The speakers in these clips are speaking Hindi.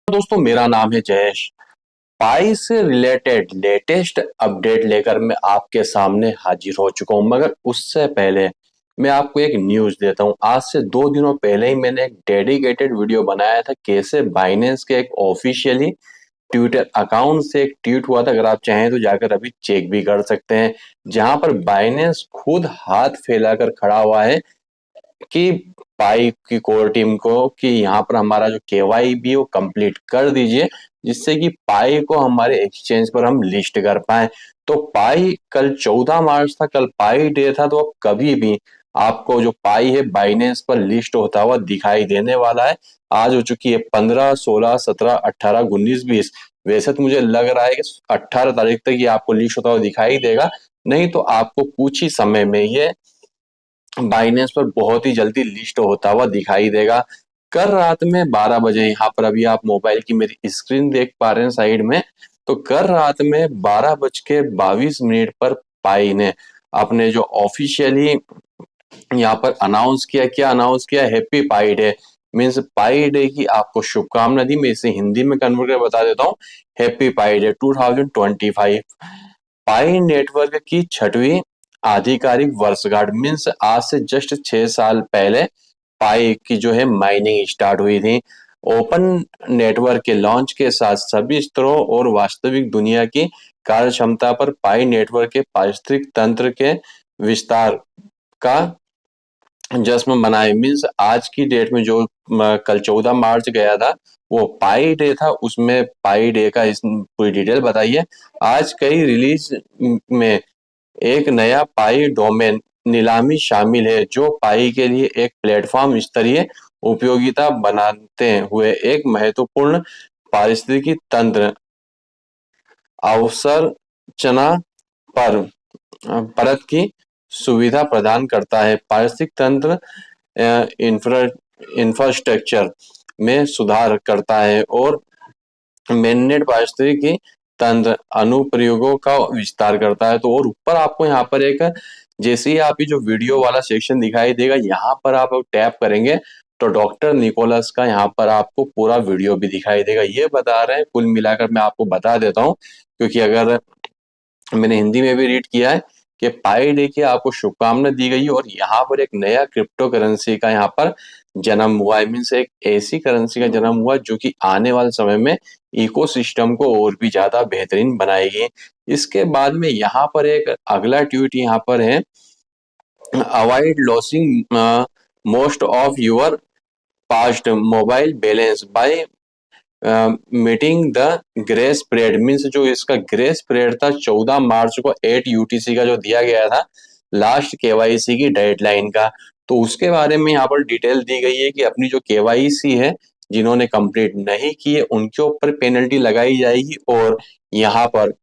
दोस्तों, मेरा नाम है जयेश। पाई से रिलेटेड लेटेस्ट अपडेट लेकर मैं आपके सामने हाजिर हो चुका हूं, मगर उससे पहले मैं आपको एक न्यूज देता हूं। आज से 2 दिनों पहले ही मैंने एक डेडिकेटेड वीडियो बनाया था, कैसे बाइनेंस के एक ऑफिशियली ट्विटर अकाउंट से एक ट्वीट हुआ था। अगर आप चाहें तो जाकर अभी चेक भी कर सकते हैं, जहां पर बाइनेंस खुद हाथ फैलाकर खड़ा हुआ है कि पाई की कोर टीम को कि यहाँ पर हमारा जो केवाईबी वो कंप्लीट कर दीजिए, जिससे कि पाई को हमारे एक्सचेंज पर हम लिस्ट कर पाए। तो पाई कल 14 मार्च था, कल पाई डे था, तो अब कभी भी आपको जो पाई है बाइनेंस पर लिस्ट होता हुआ दिखाई देने वाला है। आज हो चुकी है 15, 16, 17, 18, 19, 20। वैसे तो मुझे लग रहा है कि 18 तारीख तक ये आपको लिस्ट होता हुआ दिखाई देगा, नहीं तो आपको कुछ ही समय में ये बाइनेंस पर बहुत ही जल्दी लिस्ट होता हुआ दिखाई देगा। कल रात में 12 बजे, यहाँ पर अभी आप मोबाइल की मेरी स्क्रीन देख पा रहे हैं साइड में, तो कल रात में 12:22 पर पाई ने अपने जो ऑफिशियली यहाँ पर अनाउंस किया, क्या अनाउंस किया, हैप्पी पाई डे। मीन्स पाई डे की आपको शुभकामना दी। मैं इसे हिंदी में कन्वर्ट कर बता देता हूँ, हैप्पी पाई डे 2025। पाई नेटवर्क की छठवीं आधिकारिक वर्षगांठ, मीन्स आज से जस्ट 6 साल पहले पाई की जो है माइनिंग स्टार्ट हुई थी। ओपन नेटवर्क के लॉन्च के साथ सभी स्तरों और वास्तविक दुनिया की कार्य क्षमता पर पाई नेटवर्क के पारिस्थितिक तंत्र के विस्तार का जश्न मनाए। मीन्स आज की डेट में जो कल 14 मार्च गया था वो पाई डे था, उसमें पाई डे का इस पूरी डिटेल बताइए। आज कई रिलीज में एक नया पाई डोमेन नीलामी शामिल है, जो पाई के लिए एक प्लेटफॉर्म स्तरीय उपयोगिता बनाते हुए एक महत्वपूर्ण पारिस्थितिकी तंत्र अवसंरचना पर परत की सुविधा प्रदान करता है। पारिस्थितिक तंत्र इंफ्रा इंफ्रास्ट्रक्चर में सुधार करता है और मेननेट पारिस्थितिकी तंत्र अनुप्रयोगों का विस्तार करता है। तो और ऊपर आपको यहाँ पर एक, जैसे ही आप ये जो वीडियो वाला सेक्शन दिखाई देगा, यहाँ पर आप टैप करेंगे तो डॉक्टर निकोलस का यहाँ पर आपको पूरा वीडियो भी दिखाई देगा। ये बता रहे हैं, कुल मिलाकर मैं आपको बता देता हूँ, क्योंकि अगर मैंने हिंदी में भी रीड किया है कि पाई डे की आपको शुभकामना दी गई है और यहाँ पर एक नया क्रिप्टो करेंसी का यहाँ पर जन्म हुआ है। मीन्स एक ऐसी करेंसी का जन्म हुआ जो कि आने वाले समय में इकोसिस्टम को और भी ज्यादा बेहतरीन बनाएगी। इसके बाद में यहाँ पर एक अगला ट्वीट यहाँ पर है, avoid losing most of your past mobile balance bye meeting the grace period. Means जो इसका ग्रेस पीरियड था 14 मार्च को 8 यूटीसी का जो दिया गया था लास्ट केवाईसी की डेडलाइन का, तो उसके बारे में यहाँ पर डिटेल दी गई है कि अपनी जो केवाईसी है जिन्होंने कंप्लीट नहीं की है उनके ऊपर पेनल्टी लगाई जाएगी। और यहाँ पर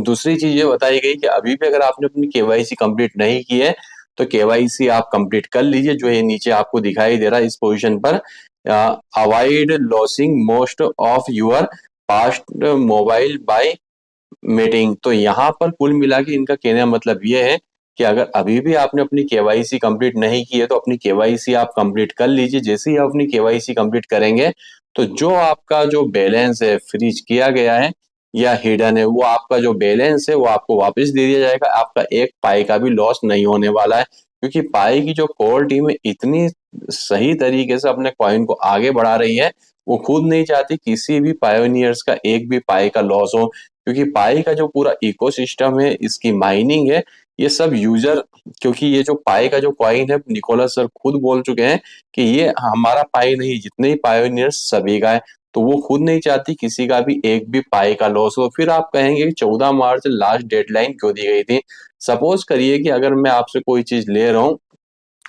दूसरी चीज ये बताई गई कि अभी भी अगर आपने अपनी केवाईसी कंप्लीट नहीं की है तो केवाईसी आप कंप्लीट कर लीजिए, जो ये नीचे आपको दिखाई दे रहा है इस पोजीशन पर, avoid losing most of your past mobile by meeting. तो यहाँ पर कुल मिला के इनका कहने का मतलब ये है कि अगर अभी भी आपने अपनी केवाईसी कंप्लीट नहीं की है तो अपनी केवाईसी आप कंप्लीट कर लीजिए। जैसे ही आप अपनी केवाईसी कंप्लीट करेंगे तो जो आपका जो बैलेंस है फ्रीज किया गया है या हिडन है, वो आपका जो बैलेंस है वो आपको वापस दे दिया जाएगा। आपका एक पाई का भी लॉस नहीं होने वाला है, क्योंकि पाई की जो कोर टीम है इतनी सही तरीके से अपने कॉइन को आगे बढ़ा रही है, वो खुद नहीं चाहती किसी भी पायोनियर्स का एक भी पाई का लॉस हो। क्योंकि पाई का जो पूरा इकोसिस्टम है, इसकी माइनिंग है, ये सब यूजर, क्योंकि ये जो पाई का जो कॉइन है निकोलस सर खुद बोल चुके हैं कि ये हमारा पाई नहीं, जितने ही पायोनियर्स सभी का है। तो वो खुद नहीं चाहती किसी का भी एक भी पाई का लॉस हो। फिर आप कहेंगे कि 14 मार्च लास्ट डेडलाइन क्यों दी गई थी। सपोज करिए कि अगर मैं आपसे कोई चीज ले रहा हूँ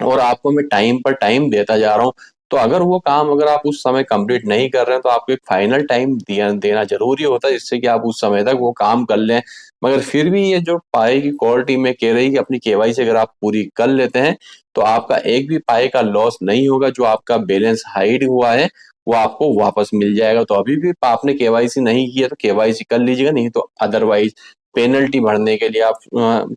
और आपको मैं टाइम पर टाइम देता जा रहा हूँ, तो अगर वो काम अगर आप उस समय कंप्लीट नहीं कर रहे हैं तो आपको एक फाइनल टाइम देना जरूरी होता है, जिससे कि आप उस समय तक वो काम कर लें। मगर फिर भी ये जो पाई की कोर टीम में कह रही है कि अपनी केवाईसी अगर आप पूरी कर लेते हैं तो आपका एक भी पाई का लॉस नहीं होगा। जो आपका बैलेंस हाइड हुआ है वो आपको वापस मिल जाएगा। तो अभी भी आपने केवाईसी नहीं की है तो केवाईसी कर लीजिएगा, नहीं तो अदरवाइज पेनल्टी भरने के लिए आप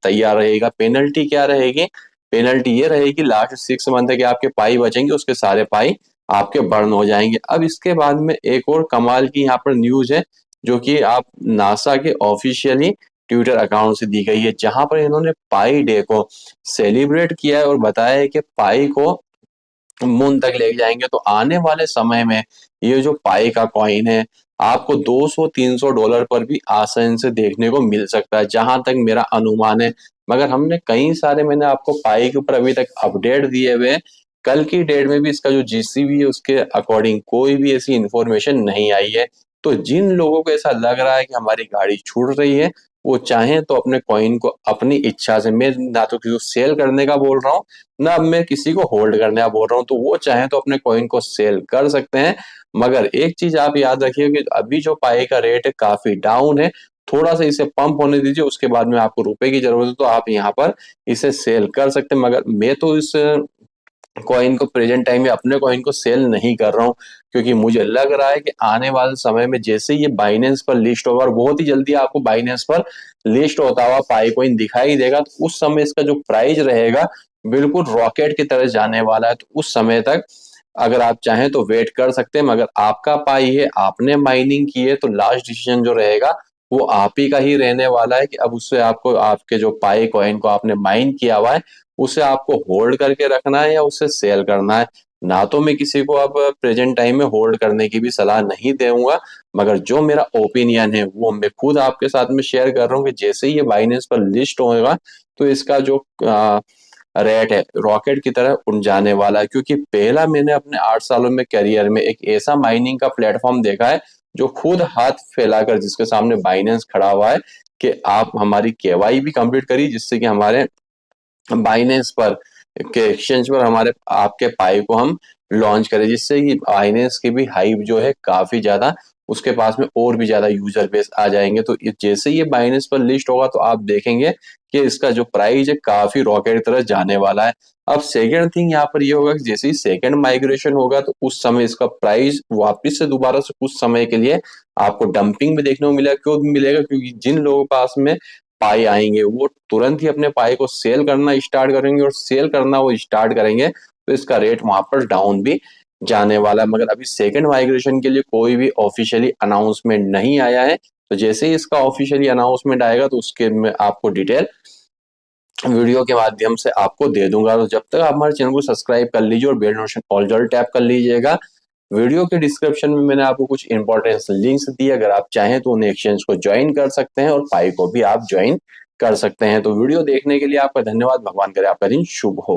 तैयार रहेगा। पेनल्टी क्या रहेगी? पेनल्टी ये रहेगी लास्ट 6 मंथ के आपके पाई बचेंगे उसके सारे पाई आपके बर्न हो जाएंगे। अब इसके बाद में एक और कमाल की यहाँ पर न्यूज है, जो कि आप नासा के ऑफिशियली ट्विटर अकाउंट से दी गई है, जहां पर इन्होंने पाई डे को सेलिब्रेट किया है और बताया है कि पाई को मून तक ले जाएंगे। तो आने वाले समय में ये जो पाई का कॉइन है आपको 200-300 डॉलर पर भी आसानी से देखने को मिल सकता है, जहां तक मेरा अनुमान है। मगर हमने कई सारे, मैंने आपको पाई के ऊपर अभी तक अपडेट दिए हुए हैं, कल की डेट में भी इसका जो जीसीबी है उसके अकॉर्डिंग कोई भी ऐसी इंफॉर्मेशन नहीं आई है। तो जिन लोगों को ऐसा लग रहा है कि हमारी गाड़ी छूट रही है, वो चाहें तो अपने कॉइन को अपनी इच्छा से, मैं ना तो किसी को सेल करने का बोल रहा हूँ, ना मैं किसी को होल्ड करने का बोल रहा हूँ, तो वो चाहे तो अपने कॉइन को सेल कर सकते हैं। मगर एक चीज आप याद रखिए कि अभी जो पाई का रेट है काफी डाउन है, थोड़ा सा इसे पंप होने दीजिए, उसके बाद में आपको रुपए की जरूरत है तो आप यहाँ पर इसे सेल कर सकते हैं। मगर मैं तो इस कॉइन को प्रेजेंट टाइम में अपने कॉइन को सेल नहीं कर रहा हूँ, क्योंकि मुझे लग रहा है कि आने वाले समय में जैसे ये बाइनेंस पर लिस्ट होगा, और बहुत ही जल्दी आपको बाइनेंस पर लिस्ट होता हुआ पाई कॉइन दिखाई देगा, तो उस समय इसका जो प्राइस रहेगा बिल्कुल रॉकेट की तरह जाने वाला है। तो उस समय तक अगर आप चाहें तो वेट कर सकते हैं। मगर आपका पाई है, आपने माइनिंग की है, तो लास्ट डिसीजन जो रहेगा वो आप ही का ही रहने वाला है कि अब उससे आपको, आपके जो पाई कॉइन को आपने माइन किया हुआ है उसे आपको होल्ड करके रखना है या उसे सेल करना है। ना तो मैं किसी को अब प्रेजेंट टाइम में होल्ड करने की भी सलाह नहीं दूंगा, मगर जो मेरा ओपिनियन है वो मैं खुद आपके साथ में शेयर कर रहा हूँ कि जैसे ही ये बाइनेंस पर लिस्ट होगा तो इसका जो रेट है रॉकेट की तरह उड़ जाने वाला है। क्योंकि पहला मैंने अपने 8 सालों में करियर में एक ऐसा माइनिंग का प्लेटफॉर्म देखा है जो खुद हाथ फैलाकर, जिसके सामने बाइनेंस खड़ा हुआ है कि आप हमारी केवाई भी कंप्लीट करिए, जिससे कि हमारे बाइनेंस पर के एक्सचेंज पर हमारे आपके पाई को हम लॉन्च करें, जिससे कि बाइनेंस की भी हाइप जो है काफी ज्यादा, उसके पास में और भी ज्यादा यूजर बेस आ जाएंगे। तो जैसे ये बाइनेंस पर लिस्ट होगा तो आप देखेंगे कि इसका जो प्राइस है काफी रॉकेट की तरह जाने वाला है। अब सेकेंड थिंग यहाँ पर ये होगा कि जैसे ही सेकेंड माइग्रेशन होगा तो उस समय इसका प्राइस वापस से दोबारा से कुछ समय के लिए आपको डंपिंग में देखने को मिलेगा। क्यों मिलेगा? क्योंकि जिन लोगों के पास में पाई आएंगे वो तुरंत ही अपने पाई को सेल करना स्टार्ट करेंगे, और सेल करना वो स्टार्ट करेंगे तो इसका रेट वहां पर डाउन भी जाने वाला है। मगर अभी सेकंड माइग्रेशन के लिए कोई भी ऑफिशियली अनाउंसमेंट नहीं आया है, तो जैसे ही इसका ऑफिशियली अनाउंसमेंट आएगा तो उसके मैं आपको डिटेल वीडियो के माध्यम से आपको दे दूंगा। तो जब तक आप हमारे चैनल को सब्सक्राइब कर लीजिए और बेल नोटिफिकेशन ऑल जरूर टैप कर लीजिएगा। वीडियो के डिस्क्रिप्शन में मैंने आपको कुछ इंपॉर्टेंट लिंक्स दिए, अगर आप चाहें तो उन्हें एक्सचेंज को ज्वाइन कर सकते हैं और पाई को भी आप ज्वाइन कर सकते हैं। तो वीडियो देखने के लिए आपका धन्यवाद। भगवान करे आपका दिन शुभ हो।